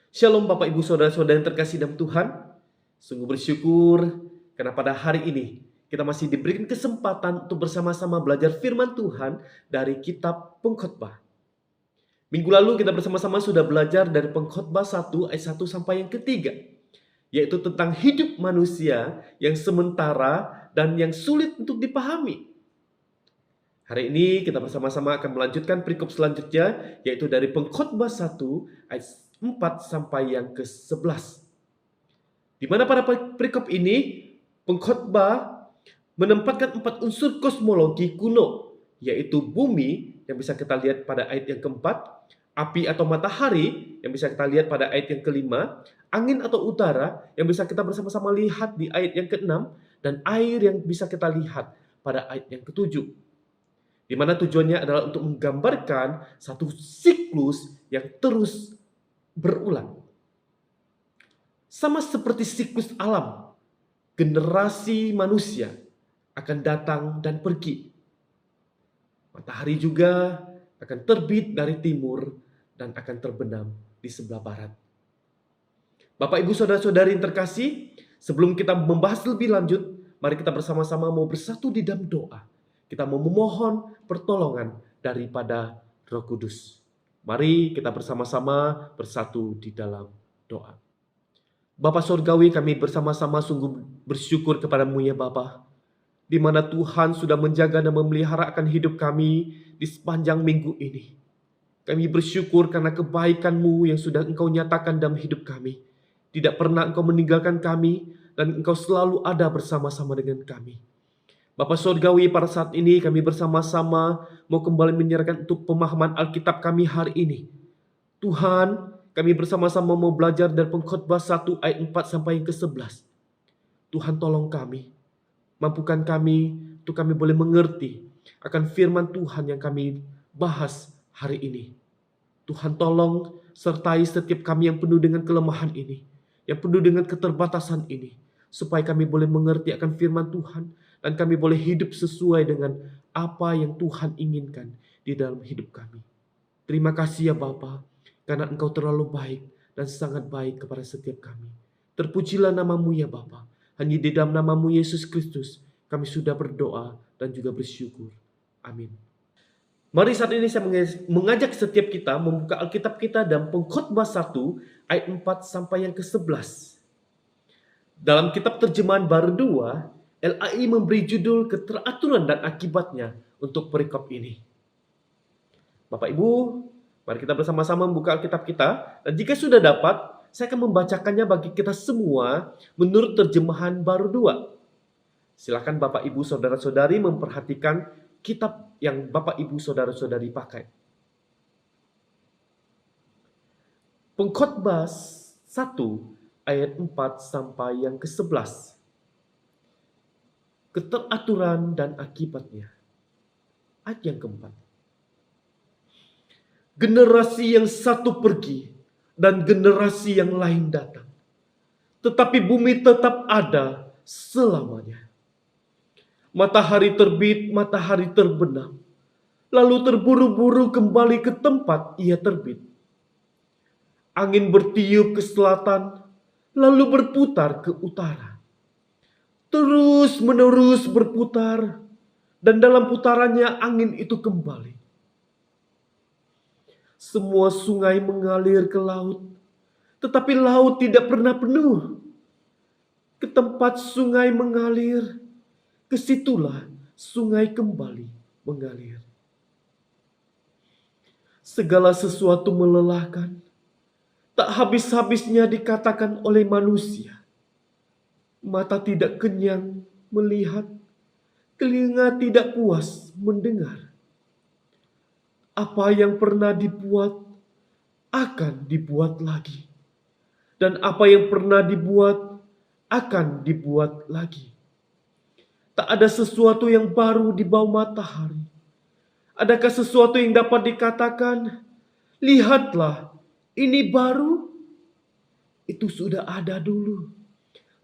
Shalom Bapak Ibu Saudara-saudara yang terkasih dalam Tuhan. Sungguh bersyukur karena pada hari ini kita masih diberikan kesempatan untuk bersama-sama belajar firman Tuhan dari kitab Pengkhotbah. Minggu lalu kita bersama-sama sudah belajar dari Pengkhotbah 1 ayat 1 sampai yang ketiga, yaitu tentang hidup manusia yang sementara dan yang sulit untuk dipahami. Hari ini kita bersama-sama akan melanjutkan perikop selanjutnya, yaitu dari Pengkhotbah 1 ayat 4 sampai yang ke-11. Di mana pada perikop ini pengkhotbah menempatkan 4 unsur kosmologi kuno, yaitu bumi yang bisa kita lihat pada ayat yang keempat, api atau matahari yang bisa kita lihat pada ayat yang kelima, angin atau udara yang bisa kita bersama-sama lihat di ayat yang keenam, dan air yang bisa kita lihat pada ayat yang ketujuh. Di mana tujuannya adalah untuk menggambarkan satu siklus yang terus berulang. Sama seperti siklus alam, generasi manusia akan datang dan pergi. Matahari juga akan terbit dari timur dan akan terbenam di sebelah barat. Bapak, Ibu, Saudara-saudari yang terkasih, sebelum kita membahas lebih lanjut, mari kita bersama-sama mau bersatu di dalam doa. Kita mau memohon pertolongan daripada Roh Kudus. Mari kita bersama-sama bersatu di dalam doa. Bapa Sorgawi, kami bersama-sama sungguh bersyukur kepadamu ya Bapa, di mana Tuhan sudah menjaga dan memelihara akan hidup kami di sepanjang minggu ini. Kami bersyukur karena kebaikan-Mu yang sudah Engkau nyatakan dalam hidup kami. Tidak pernah Engkau meninggalkan kami, dan Engkau selalu ada bersama-sama dengan kami. Bapa Sorgawi, pada saat ini kami bersama-sama mau kembali menyerahkan untuk pemahaman Alkitab kami hari ini. Tuhan, kami bersama-sama mau belajar dari Pengkhotbah 1 ayat 4 sampai yang ke-11. Tuhan tolong kami, mampukan kami untuk kami boleh mengerti akan firman Tuhan yang kami bahas hari ini. Tuhan tolong sertai setiap kami yang penuh dengan kelemahan ini, yang penuh dengan keterbatasan ini, supaya kami boleh mengerti akan firman Tuhan dan kami boleh hidup sesuai dengan apa yang Tuhan inginkan di dalam hidup kami. Terima kasih ya Bapa, karena Engkau terlalu baik dan sangat baik kepada setiap kami. Terpujilah nama-Mu ya Bapa. Hanya di dalam nama-Mu Yesus Kristus kami sudah berdoa dan juga bersyukur. Amin. Mari saat ini saya mengajak setiap kita membuka Alkitab kita dalam Pengkhotbah 1 ayat 4 sampai yang ke-11. Dalam kitab terjemahan baru 2, LAI memberi judul Keteraturan dan Akibatnya untuk perikop ini. Bapak Ibu, mari kita bersama-sama membuka Alkitab kita. Dan jika sudah dapat, saya akan membacakannya bagi kita semua menurut terjemahan baru 2. Silakan Bapak Ibu Saudara-saudari memperhatikan kitab yang Bapak Ibu Saudara-saudari pakai. Pengkhotbah 1 ayat 4 sampai yang ke-11. Keteraturan dan akibatnya. Ayat yang keempat. Generasi yang satu pergi dan generasi yang lain datang, tetapi bumi tetap ada selamanya. Matahari terbit, matahari terbenam, lalu terburu-buru kembali ke tempat ia terbit. Angin bertiup ke selatan, lalu berputar ke utara. Terus menerus berputar, dan dalam putarannya angin itu kembali. Semua sungai mengalir ke laut, tetapi laut tidak pernah penuh. Ke tempat sungai mengalir, ke situlah sungai kembali mengalir. Segala sesuatu melelahkan, tak habis-habisnya dikatakan oleh manusia. Mata tidak kenyang melihat, telinga tidak puas mendengar. Apa yang pernah dibuat akan dibuat lagi, dan apa yang pernah dibuat akan dibuat lagi. Tak ada sesuatu yang baru di bawah matahari. Adakah sesuatu yang dapat dikatakan, lihatlah, ini baru? Itu sudah ada dulu,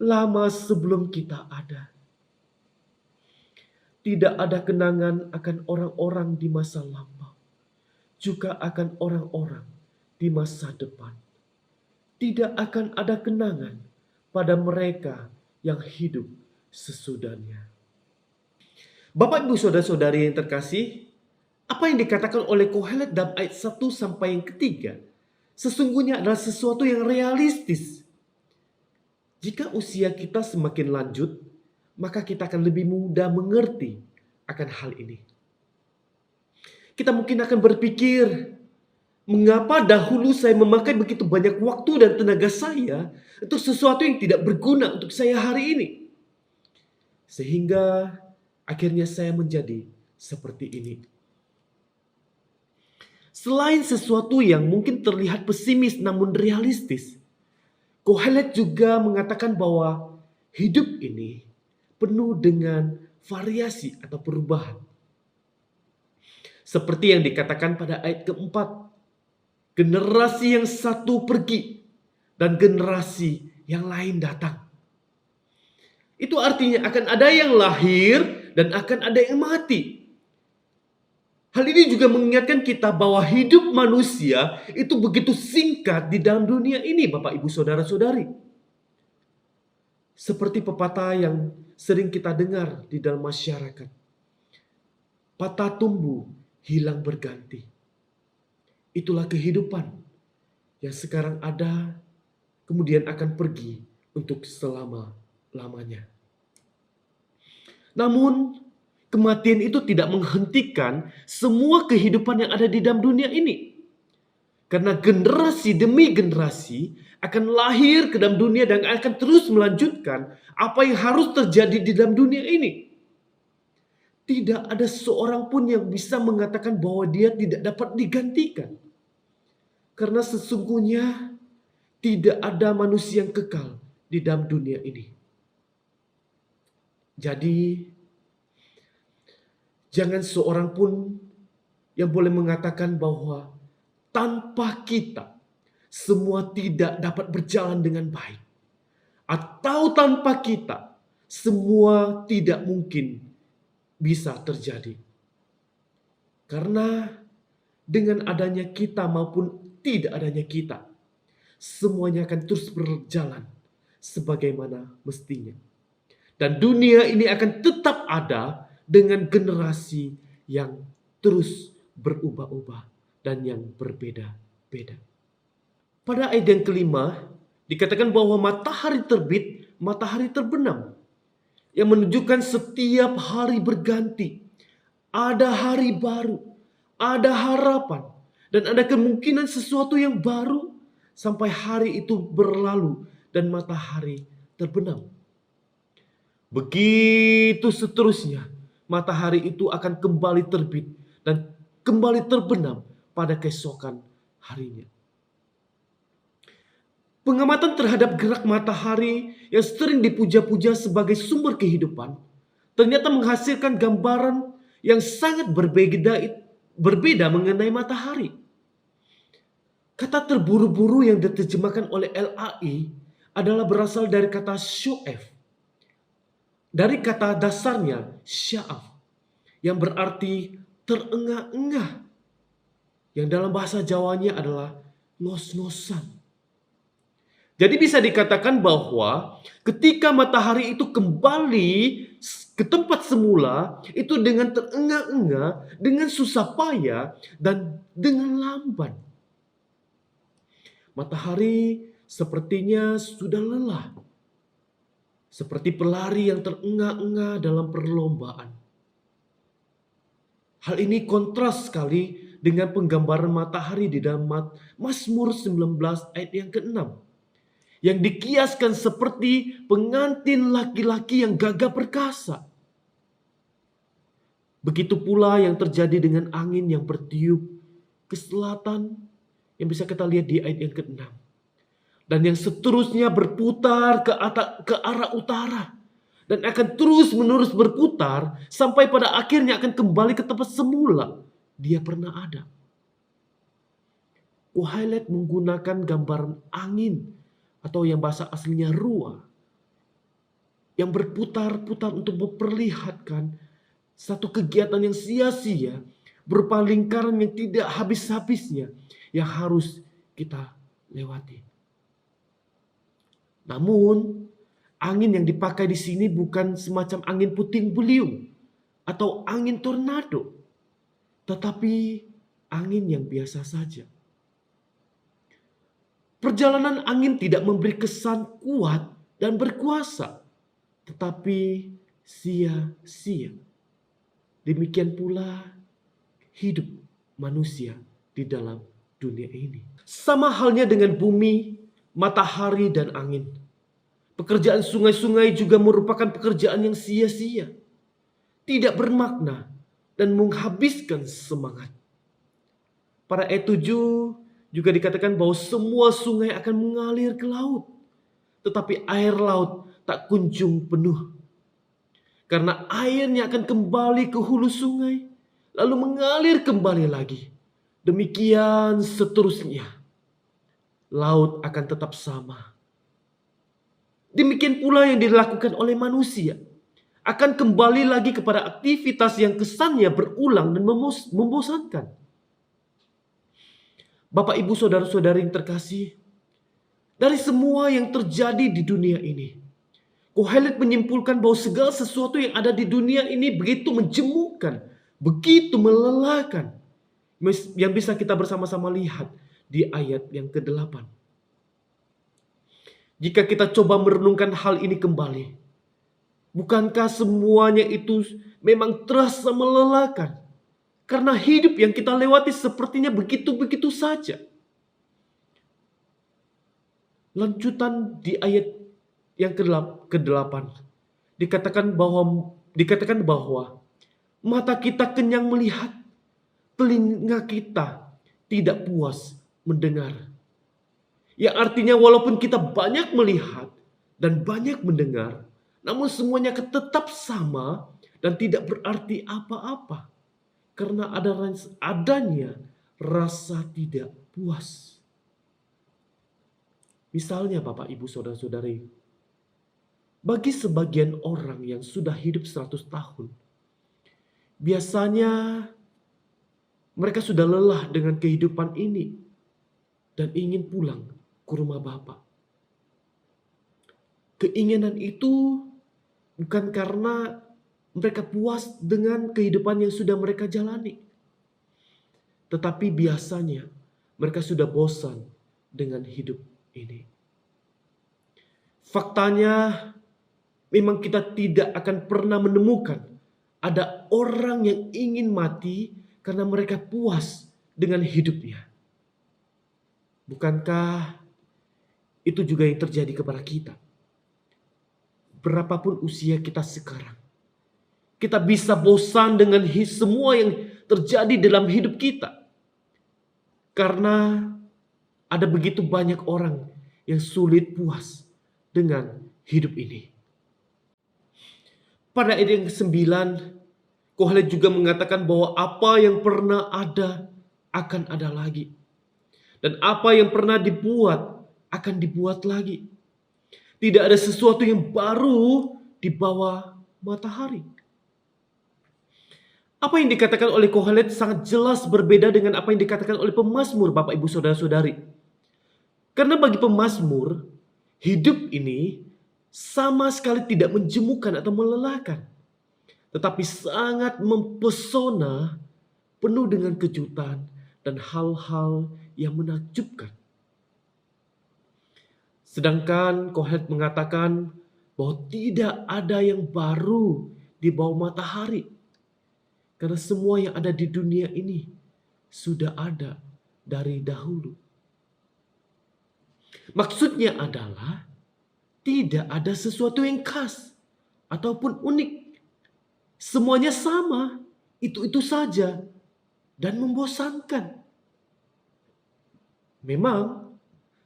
lama sebelum kita ada. Tidak ada kenangan akan orang-orang di masa lampau, juga akan orang-orang di masa depan. tidak akan ada kenangan pada mereka yang hidup sesudahnya. Bapak Ibu Saudara-saudari yang terkasih, apa yang dikatakan oleh Kohelet dalam ayat 1 sampai yang ketiga sesungguhnya adalah sesuatu yang realistis. Jika usia kita semakin lanjut, maka kita akan lebih mudah mengerti akan hal ini. Kita mungkin akan berpikir, mengapa dahulu saya memakai begitu banyak waktu dan tenaga saya untuk sesuatu yang tidak berguna untuk saya hari ini? Sehingga akhirnya saya menjadi seperti ini. Selain sesuatu yang mungkin terlihat pesimis namun realistis, Kohelet juga mengatakan bahwa hidup ini penuh dengan variasi atau perubahan. Seperti yang dikatakan pada ayat keempat, generasi yang satu pergi dan generasi yang lain datang. Itu artinya akan ada yang lahir dan akan ada yang mati. Hal ini juga mengingatkan kita bahwa hidup manusia itu begitu singkat di dalam dunia ini, Bapak Ibu Saudara-saudari. Seperti pepatah yang sering kita dengar di dalam masyarakat. Patah tumbuh, hilang berganti. Itulah kehidupan yang sekarang ada, kemudian akan pergi untuk selama-lamanya. Namun, kematian itu tidak menghentikan semua kehidupan yang ada di dalam dunia ini. Karena generasi demi generasi akan lahir ke dalam dunia dan akan terus melanjutkan apa yang harus terjadi di dalam dunia ini. Tidak ada seorang pun yang bisa mengatakan bahwa dia tidak dapat digantikan. Karena sesungguhnya tidak ada manusia yang kekal di dalam dunia ini. Jadi, jangan seorang pun yang boleh mengatakan bahwa tanpa kita semua tidak dapat berjalan dengan baik. Atau tanpa kita semua tidak mungkin bisa terjadi. Karena dengan adanya kita maupun tidak adanya kita, semuanya akan terus berjalan sebagaimana mestinya. Dan dunia ini akan tetap ada dengan generasi yang terus berubah-ubah dan yang berbeda-beda. Pada ayat yang kelima, dikatakan bahwa matahari terbit, matahari terbenam. Yang menunjukkan setiap hari berganti. Ada hari baru, ada harapan, dan ada kemungkinan sesuatu yang baru sampai hari itu berlalu dan matahari terbenam. Begitu seterusnya, matahari itu akan kembali terbit dan kembali terbenam pada keesokan harinya. Pengamatan terhadap gerak matahari yang sering dipuja-puja sebagai sumber kehidupan ternyata menghasilkan gambaran yang sangat berbeda mengenai matahari. Kata terburu-buru yang diterjemahkan oleh LAI adalah berasal dari kata syu'ef. Dari kata dasarnya sya'af yang berarti terengah-engah. Yang dalam bahasa Jawanya adalah ngos-ngosan. Jadi bisa dikatakan bahwa ketika matahari itu kembali ke tempat semula, itu dengan terengah-engah, dengan susah payah, dan dengan lamban. Matahari sepertinya sudah lelah. Seperti pelari yang terengah-engah dalam perlombaan. Hal ini kontras sekali dengan penggambaran matahari di dalam Mazmur 19 ayat yang ke-6. Yang dikiaskan seperti pengantin laki-laki yang gagah perkasa. Begitu pula yang terjadi dengan angin yang bertiup ke selatan yang bisa kita lihat di ayat yang ke-6. Dan yang seterusnya berputar ke arah utara. Dan akan terus menerus berputar sampai pada akhirnya akan kembali ke tempat semula dia pernah ada. Kohelet menggunakan gambaran angin atau yang bahasa aslinya ruah. Yang berputar-putar untuk memperlihatkan satu kegiatan yang sia-sia berupa lingkaran yang tidak habis-habisnya yang harus kita lewati. Namun, angin yang dipakai di sini bukan semacam angin puting beliung atau angin tornado, tetapi angin yang biasa saja. Perjalanan angin tidak memberi kesan kuat dan berkuasa, tetapi sia-sia. Demikian pula hidup manusia di dalam dunia ini. Sama halnya dengan bumi, matahari, dan angin. Pekerjaan sungai-sungai juga merupakan pekerjaan yang sia-sia, tidak bermakna, dan menghabiskan semangat. Pada ayat 7 juga dikatakan bahwa semua sungai akan mengalir ke laut, tetapi air laut tak kunjung penuh. Karena airnya akan kembali ke hulu sungai, lalu mengalir kembali lagi. Demikian seterusnya. Laut akan tetap sama. Demikian pula yang dilakukan oleh manusia. Akan kembali lagi kepada aktivitas yang kesannya berulang dan membosankan. Bapak, Ibu, Saudara-saudari yang terkasih, dari semua yang terjadi di dunia ini, Kohelet menyimpulkan bahwa segala sesuatu yang ada di dunia ini begitu menjemukan, begitu melelahkan, yang bisa kita bersama-sama lihat di ayat yang ke-8. Jika kita coba merenungkan hal ini kembali, bukankah semuanya itu memang terasa melelahkan? Karena hidup yang kita lewati sepertinya begitu-begitu saja. Lanjutan di ayat yang ke-8 dikatakan bahwa mata kita kenyang melihat, telinga kita tidak puas mendengar. Yang artinya walaupun kita banyak melihat dan banyak mendengar, namun semuanya tetap sama dan tidak berarti apa-apa. Karena adanya rasa tidak puas. Misalnya Bapak, Ibu, Saudara-saudari, bagi sebagian orang yang sudah hidup 100 tahun, biasanya mereka sudah lelah dengan kehidupan ini dan ingin pulang ke rumah Bapak. Keinginan itu bukan karena mereka puas dengan kehidupan yang sudah mereka jalani, tetapi biasanya mereka sudah bosan dengan hidup ini. Faktanya, memang kita tidak akan pernah menemukan ada orang yang ingin mati karena mereka puas dengan hidupnya. Bukankah itu juga yang terjadi kepada kita? Berapapun usia kita sekarang, kita bisa bosan dengan semua yang terjadi dalam hidup kita. Karena ada begitu banyak orang yang sulit puas dengan hidup ini. Pada ayat yang ke-9, Kohelet juga mengatakan bahwa apa yang pernah ada akan ada lagi. Dan apa yang pernah dibuat akan dibuat lagi. Tidak ada sesuatu yang baru di bawah matahari. Apa yang dikatakan oleh Kohelet sangat jelas berbeda dengan apa yang dikatakan oleh pemazmur, Bapak, Ibu, Saudara-saudari. Karena bagi pemazmur, hidup ini sama sekali tidak menjemukan atau melelahkan, tetapi sangat mempesona, penuh dengan kejutan dan hal-hal yang menakjubkan. Sedangkan Kohelet mengatakan bahwa tidak ada yang baru di bawah matahari. Karena semua yang ada di dunia ini sudah ada dari dahulu. Maksudnya adalah tidak ada sesuatu yang khas ataupun unik. Semuanya sama, itu saja, dan membosankan. Memang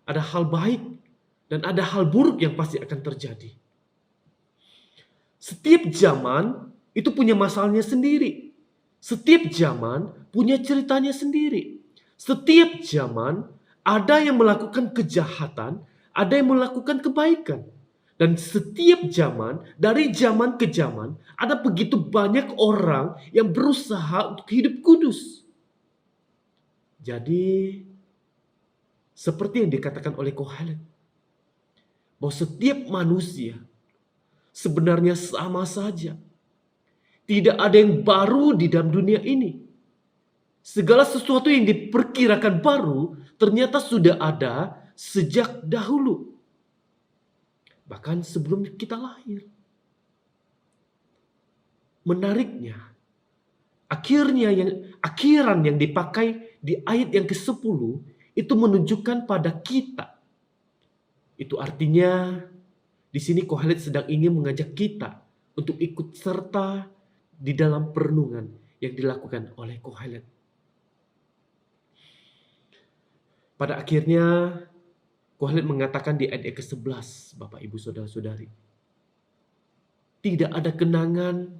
ada hal baik dan ada hal buruk yang pasti akan terjadi. Setiap zaman itu punya masalahnya sendiri. Setiap zaman punya ceritanya sendiri. Setiap zaman ada yang melakukan kejahatan, ada yang melakukan kebaikan. Dan setiap zaman, dari zaman ke zaman, ada begitu banyak orang yang berusaha untuk hidup kudus. Jadi, seperti yang dikatakan oleh Kohelet, bahwa setiap manusia sebenarnya sama saja. Tidak ada yang baru di dalam dunia ini. Segala sesuatu yang diperkirakan baru ternyata sudah ada sejak dahulu. Bahkan sebelum kita lahir. Menariknya, akhiran yang dipakai di ayat yang ke-10 itu menunjukkan pada kita. Itu artinya di sini Kohelet sedang ingin mengajak kita untuk ikut serta di dalam perenungan yang dilakukan oleh Kohelet. Pada akhirnya Kohelet mengatakan di ayat ke-11, Bapak Ibu Saudara-saudari, tidak ada kenangan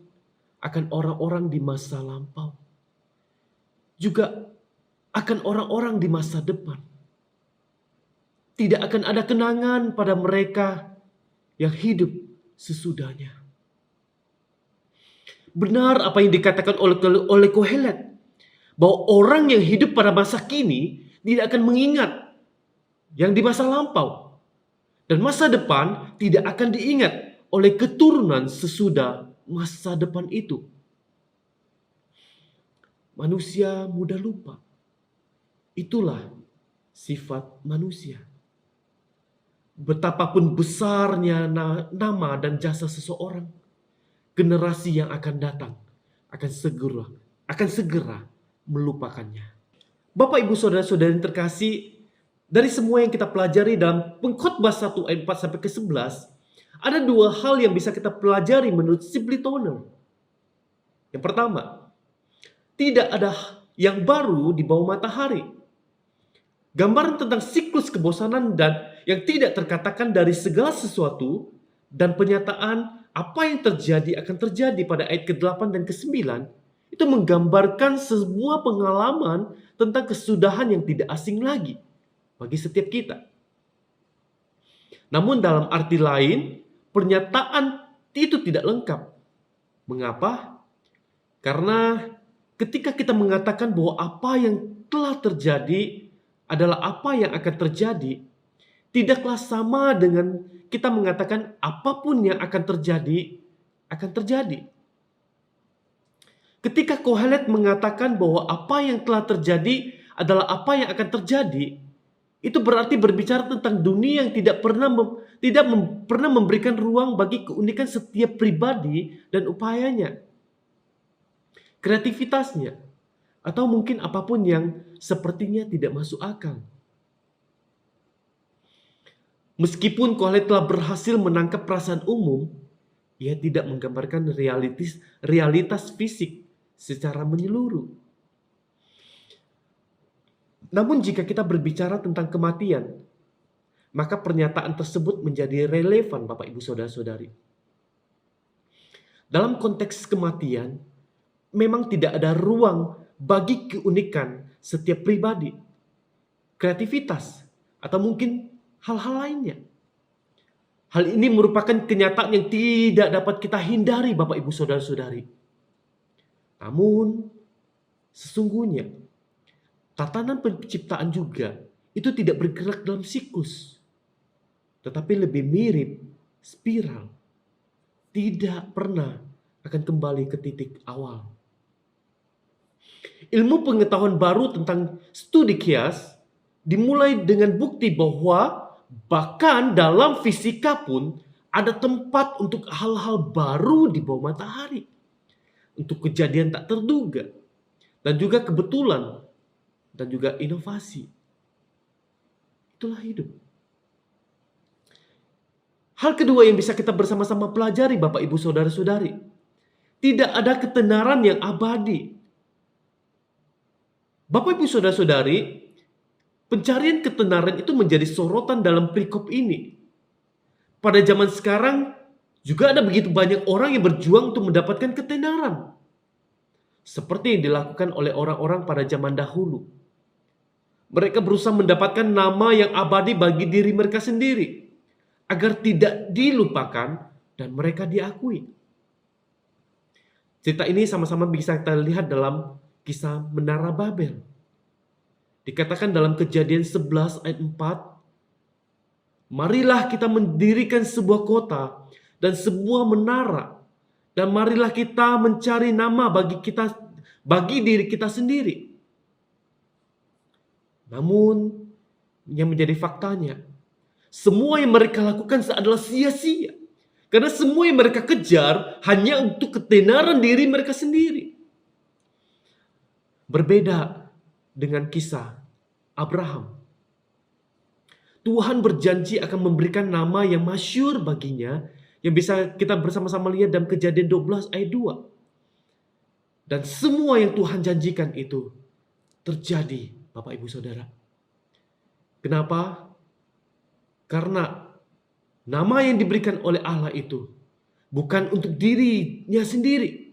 akan orang-orang di masa lampau, juga akan orang-orang di masa depan. Tidak akan ada kenangan pada mereka yang hidup sesudahnya. Benar apa yang dikatakan oleh Kohelet, bahwa orang yang hidup pada masa kini tidak akan mengingat yang di masa lampau, dan masa depan tidak akan diingat oleh keturunan sesudah masa depan itu. Manusia mudah lupa. Itulah sifat manusia. Betapapun besarnya nama dan jasa seseorang, generasi yang akan datang akan segera melupakannya. Bapak Ibu Saudara-saudari yang terkasih, dari semua yang kita pelajari dalam Pengkhotbah 1 ayat 4 sampai ke-11, ada dua hal yang bisa kita pelajari menurut Sibly Toner. Yang pertama, tidak ada yang baru di bawah matahari. Gambaran tentang siklus kebosanan dan yang tidak terkatakan dari segala sesuatu dan penyataan apa yang akan terjadi pada ayat ke-8 dan ke-9 itu menggambarkan sebuah pengalaman tentang kesudahan yang tidak asing lagi bagi setiap kita. Namun dalam arti lain, pernyataan itu tidak lengkap. Mengapa? Karena ketika kita mengatakan bahwa apa yang telah terjadi adalah apa yang akan terjadi, tidaklah sama dengan kita mengatakan apapun yang akan terjadi, akan terjadi. Ketika Kohelet mengatakan bahwa apa yang telah terjadi adalah apa yang akan terjadi, itu berarti berbicara tentang dunia yang tidak pernah memberikan ruang bagi keunikan setiap pribadi dan upayanya, kreativitasnya, atau mungkin apapun yang sepertinya tidak masuk akal. Meskipun Kohelet telah berhasil menangkap perasaan umum, ia tidak menggambarkan realitas fisik secara menyeluruh. Namun jika kita berbicara tentang kematian, maka pernyataan tersebut menjadi relevan, Bapak Ibu Saudara-saudari. Dalam konteks kematian, memang tidak ada ruang bagi keunikan setiap pribadi, kreativitas, atau mungkin hal-hal lainnya. Hal ini merupakan kenyataan yang tidak dapat kita hindari, Bapak Ibu Saudara-saudari. Namun, sesungguhnya tatanan penciptaan juga itu tidak bergerak dalam siklus, tetapi lebih mirip spiral. Tidak pernah akan kembali ke titik awal. Ilmu pengetahuan baru tentang studi kias dimulai dengan bukti bahwa bahkan dalam fisika pun ada tempat untuk hal-hal baru di bawah matahari, untuk kejadian tak terduga, dan juga kebetulan, dan juga inovasi. Itulah hidup. Hal kedua yang bisa kita bersama-sama pelajari, Bapak Ibu Saudara-saudari, tidak ada ketenaran yang abadi. Bapak Ibu Saudara-saudari, pencarian ketenaran itu menjadi sorotan dalam perikop ini. Pada zaman sekarang juga ada begitu banyak orang yang berjuang untuk mendapatkan ketenaran, seperti yang dilakukan oleh orang-orang pada zaman dahulu. Mereka berusaha mendapatkan nama yang abadi bagi diri mereka sendiri, agar tidak dilupakan dan mereka diakui. Cerita ini sama-sama bisa kita lihat dalam kisah Menara Babel. Dikatakan dalam Kejadian 11 ayat 4, Marilah kita mendirikan sebuah kota dan sebuah menara, dan marilah kita mencari nama bagi diri kita sendiri. Namun yang menjadi faktanya, semua yang mereka lakukan adalah sia-sia. Karena semua yang mereka kejar hanya untuk ketenaran diri mereka sendiri. Berbeda dengan kisah Abraham. Tuhan berjanji akan memberikan nama yang masyhur baginya, yang bisa kita bersama-sama lihat dalam Kejadian 12 ayat 2. Dan semua yang Tuhan janjikan itu terjadi, Bapak Ibu Saudara. Kenapa? Karena nama yang diberikan oleh Allah itu bukan untuk dirinya sendiri,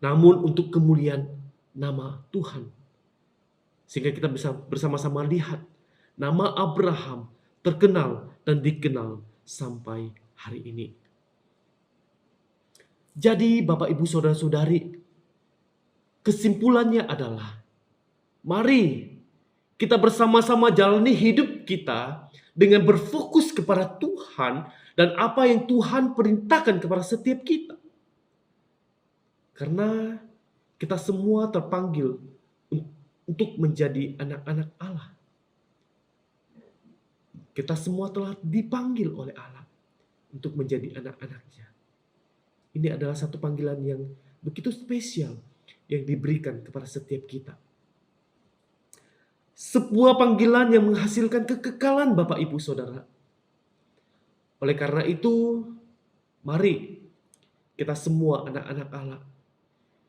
namun untuk kemuliaan nama Tuhan. Sehingga kita bisa bersama-sama lihat nama Abraham terkenal dan dikenal sampai hari ini. Jadi Bapak Ibu Saudara-saudari, kesimpulannya adalah mari kita bersama-sama jalani hidup kita dengan berfokus kepada Tuhan dan apa yang Tuhan perintahkan kepada setiap kita. Karena kita semua terpanggil untuk menjadi anak-anak Allah. Kita semua telah dipanggil oleh Allah untuk menjadi anak-anaknya. Ini adalah satu panggilan yang begitu spesial yang diberikan kepada setiap kita. Sebuah panggilan yang menghasilkan kekekalan Bapak Ibu Saudara. Oleh karena itu, mari kita semua anak-anak Allah.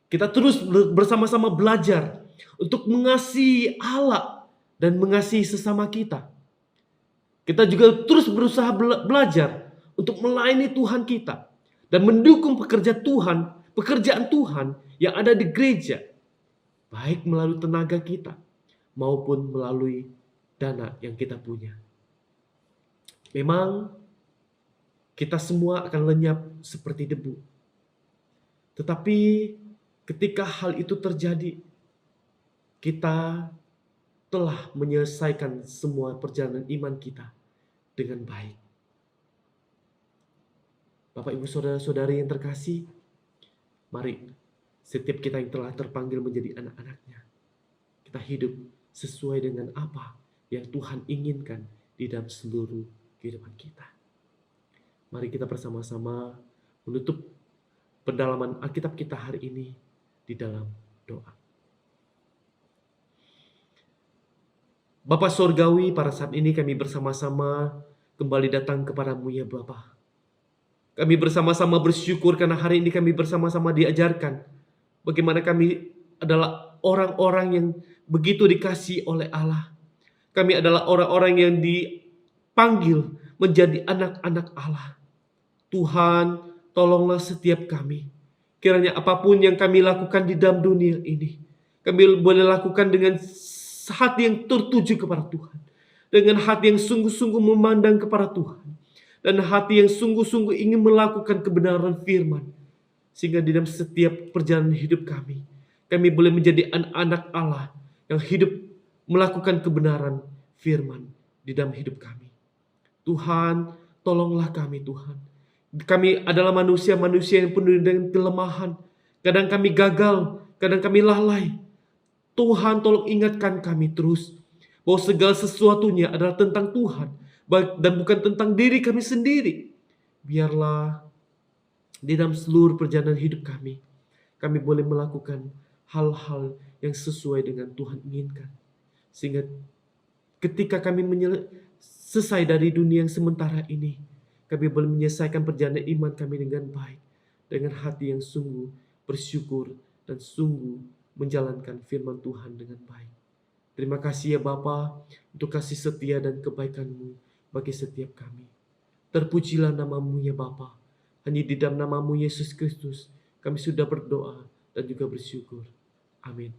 Kita terus bersama-sama belajar untuk mengasihi Allah dan mengasihi sesama kita. Kita juga terus berusaha belajar untuk melayani Tuhan kita dan mendukung pekerjaan Tuhan yang ada di gereja, baik melalui tenaga kita maupun melalui dana yang kita punya. Memang kita semua akan lenyap seperti debu. Tetapi ketika hal itu terjadi, kita telah menyelesaikan semua perjalanan iman kita dengan baik. Bapak Ibu Saudara-saudari yang terkasih, mari setiap kita yang telah terpanggil menjadi anak-anaknya, kita hidup sesuai dengan apa yang Tuhan inginkan di dalam seluruh kehidupan kita. Mari kita bersama-sama menutup pendalaman Alkitab kita hari ini di dalam doa. Bapa Sorgawi, pada saat ini kami bersama-sama kembali datang kepadamu ya Bapa. Kami bersama-sama bersyukur karena hari ini kami bersama-sama diajarkan bagaimana kami adalah orang-orang yang begitu dikasihi oleh Allah. Kami adalah orang-orang yang dipanggil menjadi anak-anak Allah. Tuhan, tolonglah setiap kami. Kiranya apapun yang kami lakukan di dalam dunia ini, kami boleh lakukan dengan hati yang tertuju kepada Tuhan. Dengan hati yang sungguh-sungguh memandang kepada Tuhan. Dan hati yang sungguh-sungguh ingin melakukan kebenaran firman. Sehingga di dalam setiap perjalanan hidup kami boleh menjadi anak-anak Allah yang hidup melakukan kebenaran firman di dalam hidup kami. Tuhan, tolonglah kami Tuhan. Kami adalah manusia-manusia yang penuh dengan kelemahan. Kadang kami gagal, kadang kami lalai. Tuhan tolong ingatkan kami terus bahwa segala sesuatunya adalah tentang Tuhan dan bukan tentang diri kami sendiri. Biarlah di dalam seluruh perjalanan hidup kami boleh melakukan hal-hal yang sesuai dengan Tuhan inginkan. Sehingga ketika kami selesai dari dunia yang sementara ini, kami boleh menyelesaikan perjalanan iman kami dengan baik, dengan hati yang sungguh bersyukur dan sungguh menjalankan firman Tuhan dengan baik. Terima kasih ya Bapa untuk kasih setia dan kebaikan-Mu bagi setiap kami. Terpujilah nama-Mu ya Bapa. Hanya di dalam nama-Mu Yesus Kristus kami sudah berdoa dan juga bersyukur. Amin.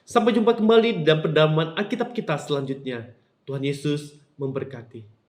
Sampai jumpa kembali dalam pendalaman Alkitab kita selanjutnya. Tuhan Yesus memberkati.